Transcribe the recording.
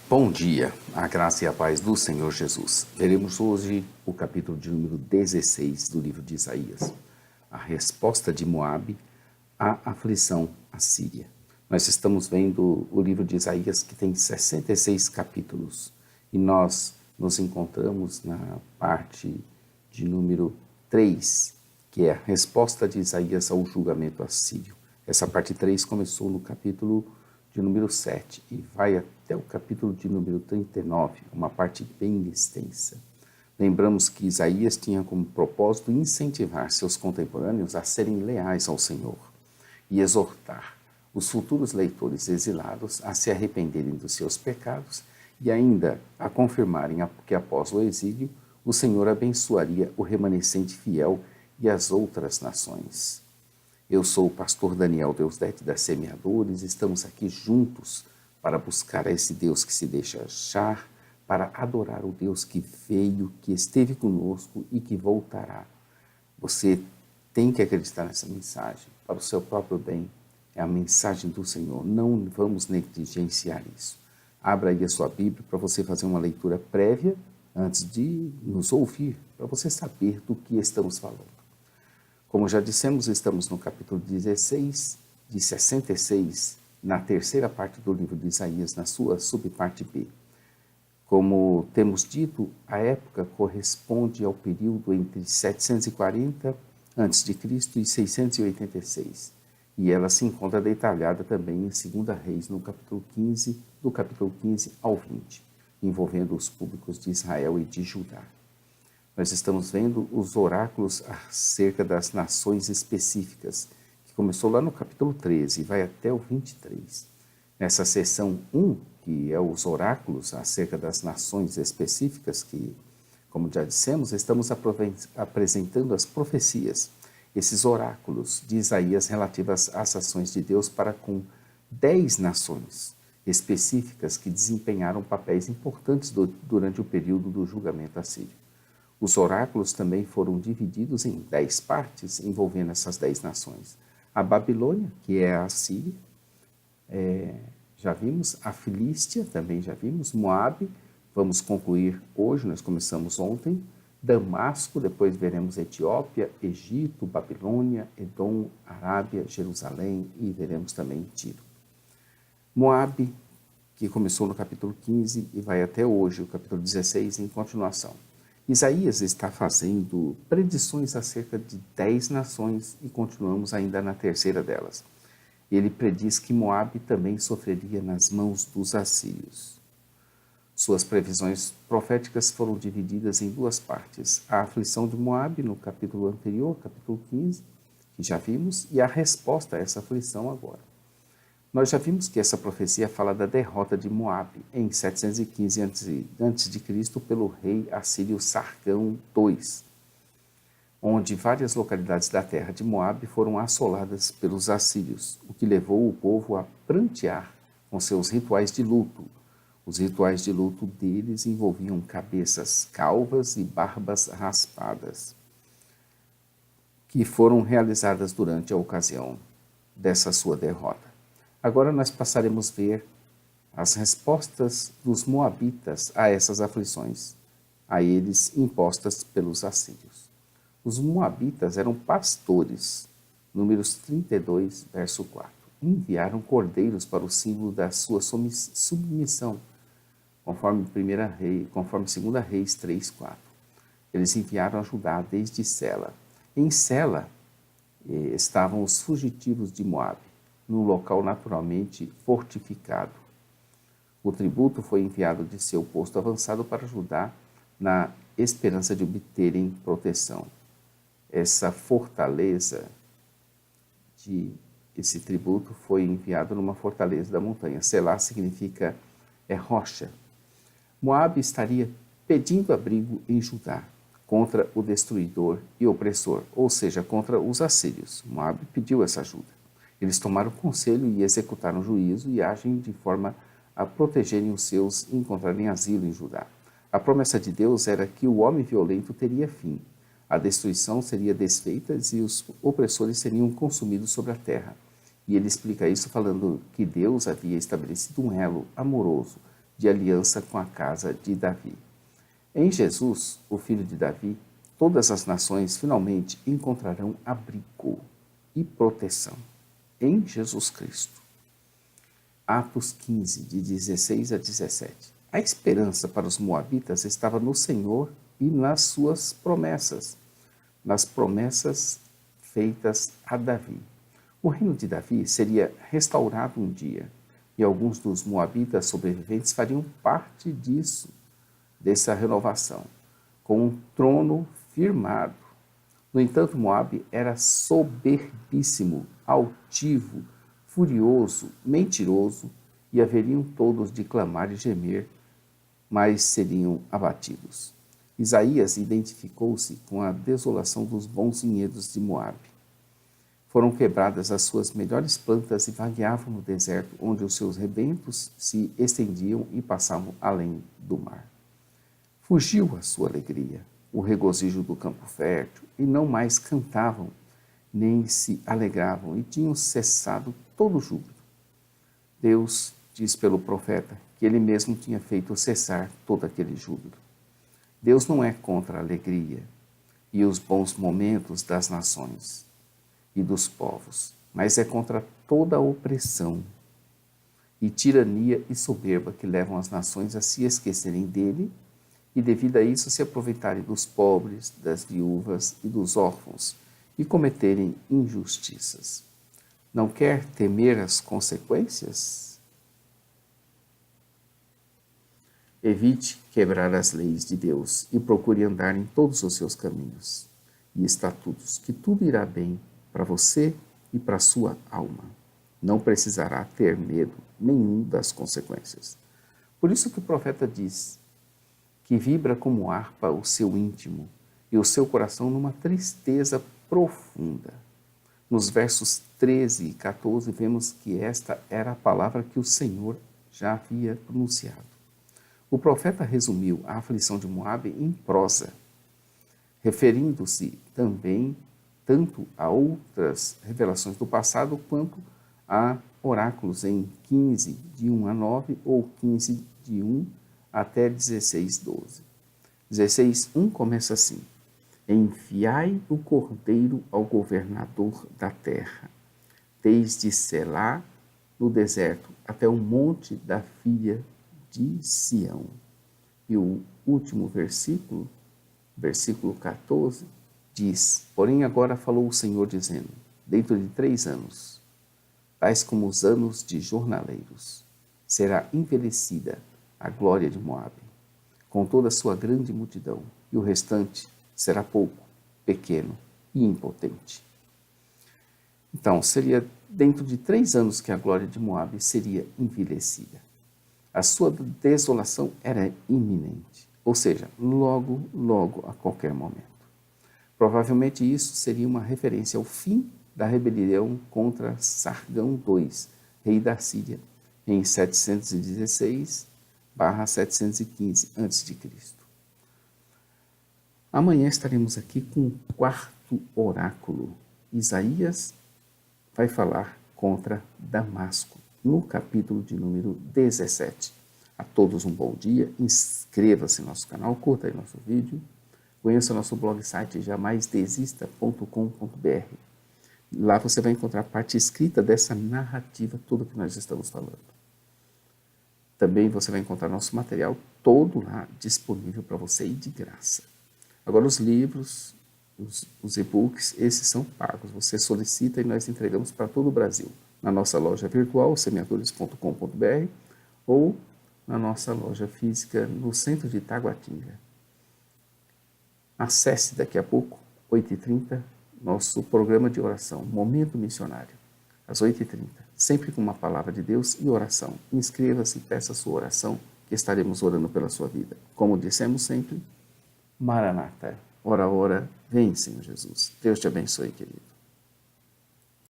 Bom dia, a graça e a paz do Senhor Jesus. Veremos hoje o capítulo de número 16 do livro de Isaías, a resposta de Moabe à aflição assíria. Nós estamos vendo o livro de Isaías, que tem 66 capítulos, e nós nos encontramos na parte de número 3, que é a resposta de Isaías ao julgamento assírio. Essa parte 3 começou no capítulo de número 7 e vai até o capítulo de número 39, uma parte bem extensa. Lembramos que Isaías tinha como propósito incentivar seus contemporâneos a serem leais ao Senhor e exortar os futuros leitores exilados a se arrependerem dos seus pecados e ainda a confirmarem que após o exílio o Senhor abençoaria o remanescente fiel e as outras nações. Eu sou o pastor Daniel Deusdete da Semeadores, estamos aqui juntos para buscar a esse Deus que se deixa achar, para adorar o Deus que veio, que esteve conosco e que voltará. Você tem que acreditar nessa mensagem, para o seu próprio bem. É a mensagem do Senhor, não vamos negligenciar isso. Abra aí a sua Bíblia para você fazer uma leitura prévia antes de nos ouvir, para você saber do que estamos falando. Como já dissemos, estamos no capítulo 16, de 66, na terceira parte do livro de Isaías, na sua subparte B. Como temos dito, a época corresponde ao período entre 740 a.C. e 686, e ela se encontra detalhada também em 2 Reis, no capítulo 15, do capítulo 15 ao 20, envolvendo os públicos de Israel e de Judá. Nós estamos vendo os oráculos acerca das nações específicas, que começou lá no capítulo 13 e vai até o 23. Nessa seção 1, que é os oráculos acerca das nações específicas, que, como já dissemos, estamos apresentando as profecias, esses oráculos de Isaías relativas às ações de Deus para com 10 nações específicas que desempenharam papéis importantes durante o período do julgamento assírio. Os oráculos também foram divididos em 10 partes, envolvendo essas 10 nações. A Babilônia, que é a Assíria, já vimos, a Filístia, também já vimos, Moabe, vamos concluir hoje, nós começamos ontem, Damasco, depois veremos Etiópia, Egito, Babilônia, Edom, Arábia, Jerusalém e veremos também Tiro. Moabe, que começou no capítulo 15 e vai até hoje, o capítulo 16, em continuação. Isaías está fazendo predições acerca de 10 nações e continuamos ainda na terceira delas. Ele prediz que Moabe também sofreria nas mãos dos assírios. Suas previsões proféticas foram divididas em duas partes. A aflição de Moabe no capítulo anterior, capítulo 15, que já vimos, e a resposta a essa aflição agora. Nós já vimos que essa profecia fala da derrota de Moabe em 715 a.C. pelo rei assírio Sargão II, onde várias localidades da terra de Moabe foram assoladas pelos assírios, o que levou o povo a prantear com seus rituais de luto. Os rituais de luto deles envolviam cabeças calvas e barbas raspadas, que foram realizadas durante a ocasião dessa sua derrota. Agora nós passaremos a ver as respostas dos moabitas a essas aflições, a eles impostas pelos assírios. Os moabitas eram pastores, Números 32, verso 4. Enviaram cordeiros para o símbolo da sua submissão, conforme 2 Reis 3, 4. Eles enviaram a Judá desde Sela. Em Sela estavam os fugitivos de Moabe, num local naturalmente fortificado. O tributo foi enviado de seu posto avançado para Judá na esperança de obterem proteção. Essa fortaleza esse tributo foi enviado numa fortaleza da montanha. Selá significa rocha. Moabe estaria pedindo abrigo em Judá contra o destruidor e opressor, ou seja, contra os assírios. Moabe pediu essa ajuda. Eles tomaram conselho e executaram juízo e agem de forma a protegerem os seus e encontrarem asilo em Judá. A promessa de Deus era que o homem violento teria fim, a destruição seria desfeita e os opressores seriam consumidos sobre a terra. E ele explica isso falando que Deus havia estabelecido um elo amoroso de aliança com a casa de Davi. Em Jesus, o filho de Davi, todas as nações finalmente encontrarão abrigo e proteção em Jesus Cristo. Atos 15, de 16 a 17. A esperança para os moabitas estava no Senhor e nas suas promessas, nas promessas feitas a Davi. O reino de Davi seria restaurado um dia, e alguns dos moabitas sobreviventes fariam parte dessa renovação, com um trono firmado. No entanto, Moabe era soberbíssimo, altivo, furioso, mentiroso, e haveriam todos de clamar e gemer, mas seriam abatidos. Isaías identificou-se com a desolação dos bons vinhedos de Moabe. Foram quebradas as suas melhores plantas e vagueavam no deserto, onde os seus rebentos se estendiam e passavam além do mar. Fugiu a sua alegria, o regozijo do campo fértil, e não mais cantavam, nem se alegravam, e tinham cessado todo o júbilo. Deus diz pelo profeta que ele mesmo tinha feito cessar todo aquele júbilo. Deus não é contra a alegria e os bons momentos das nações e dos povos, mas é contra toda a opressão e tirania e soberba que levam as nações a se esquecerem dele e, devido a isso, se aproveitarem dos pobres, das viúvas e dos órfãos e cometerem injustiças. Não quer temer as consequências? Evite quebrar as leis de Deus e procure andar em todos os seus caminhos e estatutos, que tudo irá bem para você e para a sua alma. Não precisará ter medo nenhum das consequências. Por isso que o profeta diz que vibra como harpa o seu íntimo e o seu coração numa tristeza profunda. Nos versos 13 e 14 vemos que esta era a palavra que o Senhor já havia pronunciado. O profeta resumiu a aflição de Moabe em prosa, referindo-se também tanto a outras revelações do passado quanto a oráculos em 15, de 1 a 9, ou 15, de 1 até 16, 12. 16, 1 começa assim: Enviai o cordeiro ao governador da terra, desde Selá, no deserto, até o monte da filha de Sião. E o último versículo, versículo 14, diz: Porém agora falou o Senhor dizendo, dentro de 3 anos, tais como os anos de jornaleiros, será envelhecida a glória de Moabe, com toda a sua grande multidão, e o restante será pouco, pequeno e impotente. Então, seria dentro de 3 anos que a glória de Moabe seria envelhecida. A sua desolação era iminente, ou seja, logo, logo, a qualquer momento. Provavelmente isso seria uma referência ao fim da rebelião contra Sargão II, rei da Síria, em 716/715 a.C. Amanhã estaremos aqui com o 4º oráculo. Isaías vai falar contra Damasco, no capítulo de número 17. A todos um bom dia, inscreva-se no nosso canal, curta aí nosso vídeo, conheça o nosso blog site jamaisdesista.com.br. Lá você vai encontrar a parte escrita dessa narrativa toda que nós estamos falando. Também você vai encontrar nosso material todo lá disponível para você e de graça. Agora os livros, os e-books, esses são pagos. Você solicita e nós entregamos para todo o Brasil. Na nossa loja virtual, semeadores.com.br, ou na nossa loja física no centro de Taguatinga. Acesse daqui a pouco, 8h30, nosso programa de oração, Momento Missionário, às 8h30, sempre com uma palavra de Deus e oração. Inscreva-se e peça a sua oração, que estaremos orando pela sua vida. Como dissemos sempre, Maranata, ora, ora, vem, Senhor Jesus. Deus te abençoe, querido.